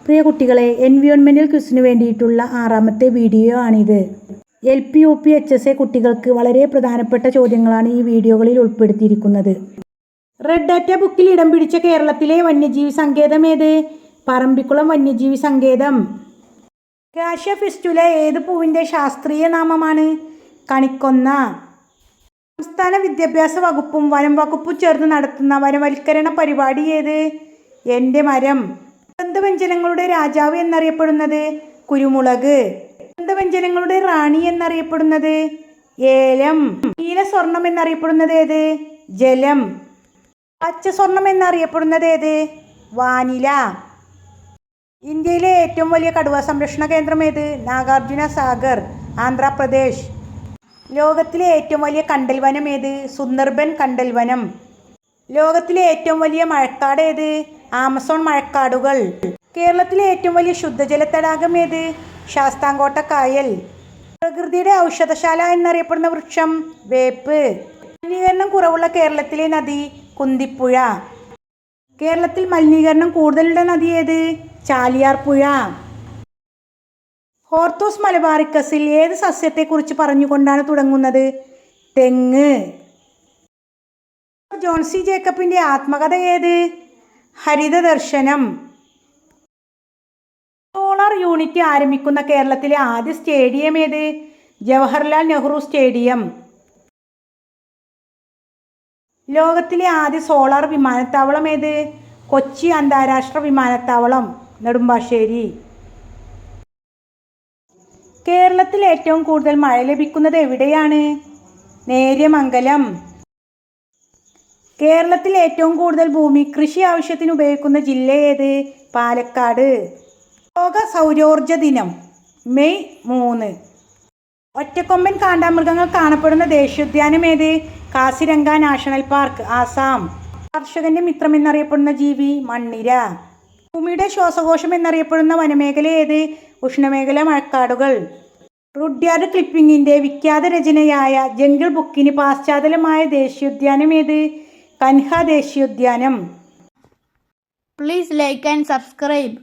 പ്രിയ കുട്ടികളെ, എൻവിയോൺമെൻറ്റൽ ക്വിസിന് വേണ്ടിയിട്ടുള്ള 6ാമത്തെ വീഡിയോ ആണിത്. LP, UP, HSA കുട്ടികൾക്ക് വളരെ പ്രധാനപ്പെട്ട ചോദ്യങ്ങളാണ് ഈ വീഡിയോകളിൽ ഉൾപ്പെടുത്തിയിരിക്കുന്നത്. റെഡ് ഡാറ്റ ബുക്കിൽ ഇടം പിടിച്ച കേരളത്തിലെ വന്യജീവി സങ്കേതം ഏത്? പറമ്പിക്കുളം വന്യജീവി സങ്കേതം. കാഷ്യ ഫിസ്റ്റുല ഏത് പൂവിൻ്റെ ശാസ്ത്രീയ നാമമാണ്? കണിക്കൊന്ന. സംസ്ഥാന വിദ്യാഭ്യാസ വകുപ്പും വനം വകുപ്പും ചേർന്ന് നടത്തുന്ന വനവൽക്കരണ പരിപാടി ഏത്? എൻ്റെ മരം. ഗന്ധവ്യഞ്ജനങ്ങളുടെ രാജാവ് എന്നറിയപ്പെടുന്നത്? കുരുമുളക്. ഗന്ധവ്യഞ്ജനങ്ങളുടെ റാണി എന്നറിയപ്പെടുന്നത്? ഏലം. നീല സ്വർണം എന്നറിയപ്പെടുന്നത് ഏത്? ജലം. പച്ച സ്വർണം എന്നറിയപ്പെടുന്നത് ഏത്? വാനില. ഇന്ത്യയിലെ ഏറ്റവും വലിയ കടുവ സംരക്ഷണ കേന്ദ്രം ഏത്? നാഗാർജുന സാഗർ, ആന്ധ്രാപ്രദേശ്. ലോകത്തിലെ ഏറ്റവും വലിയ കണ്ടൽ വനം ഏത്? സുന്ദർബൻ കണ്ടൽ വനം. ലോകത്തിലെ ഏറ്റവും വലിയ മഴക്കാട് ഏത്? ആമസോൺ മഴക്കാടുകൾ. കേരളത്തിലെ ഏറ്റവും വലിയ ശുദ്ധജല തടാകം ഏത്? ശാസ്താംകോട്ട കായൽ. പ്രകൃതിയുടെ ഔഷധശാല എന്നറിയപ്പെടുന്ന വൃക്ഷം? വേപ്പ്. മലിനീകരണം കുറവുള്ള കേരളത്തിലെ നദി? കുന്തിപ്പുഴ. കേരളത്തിൽ മലിനീകരണം കൂടുതലുള്ള നദി ഏത്? ചാലിയാർ പുഴ. ഹോർത്തൂസ് മലബാറിക്കസിൽ ഏത് സസ്യത്തെക്കുറിച്ച് പറഞ്ഞുകൊണ്ടാണ് തുടങ്ങുന്നത്? തെങ്ങ്. ജോൺ സി ജേക്കബിൻ്റെ ആത്മകഥ ഏത്? ഹരിതദർശനം. സോളാർ യൂണിറ്റ് ആരംഭിക്കുന്ന കേരളത്തിലെ ആദ്യ സ്റ്റേഡിയം ഏത്? ജവഹർലാൽ നെഹ്റു സ്റ്റേഡിയം. ലോകത്തിലെ ആദ്യ സോളാർ വിമാനത്താവളം ഏത്? കൊച്ചി അന്താരാഷ്ട്ര വിമാനത്താവളം, നെടുമ്പാശ്ശേരി. കേരളത്തിൽ ഏറ്റവും കൂടുതൽ മഴ ലഭിക്കുന്നത് എവിടെയാണ്? നേര്യമംഗലം. കേരളത്തിൽ ഏറ്റവും കൂടുതൽ ഭൂമി കൃഷി ആവശ്യത്തിന് ഉപയോഗിക്കുന്ന ജില്ല ഏത്? പാലക്കാട്. ലോക സൗരോർജ ദിനം മെയ് 3. ഒറ്റക്കൊമ്പൻ കാണ്ടാമൃഗങ്ങൾ കാണപ്പെടുന്ന ദേശീയോദ്യാനം ഏത്? Kaziranga national park, Assam. കർഷകന്റെ മിത്രം എന്നറിയപ്പെടുന്ന ജീവി? മണ്ണിര. ഭൂമിയുടെ ശ്വാസകോശം എന്നറിയപ്പെടുന്ന വനമേഖല ഏത്? ഉഷ്ണമേഖല മഴക്കാടുകൾ. റുഡ്യാർഡ് ക്ലിപ്പിങ്ങിൻ്റെ വിഖ്യാത രചനയായ ജംഗിൾ ബുക്കിന് പാശ്ചാത്തലമായ ദേശീയോദ്യാനം ഏത്? കൻഹ ദേശീയോദ്യാനം. Please like and subscribe.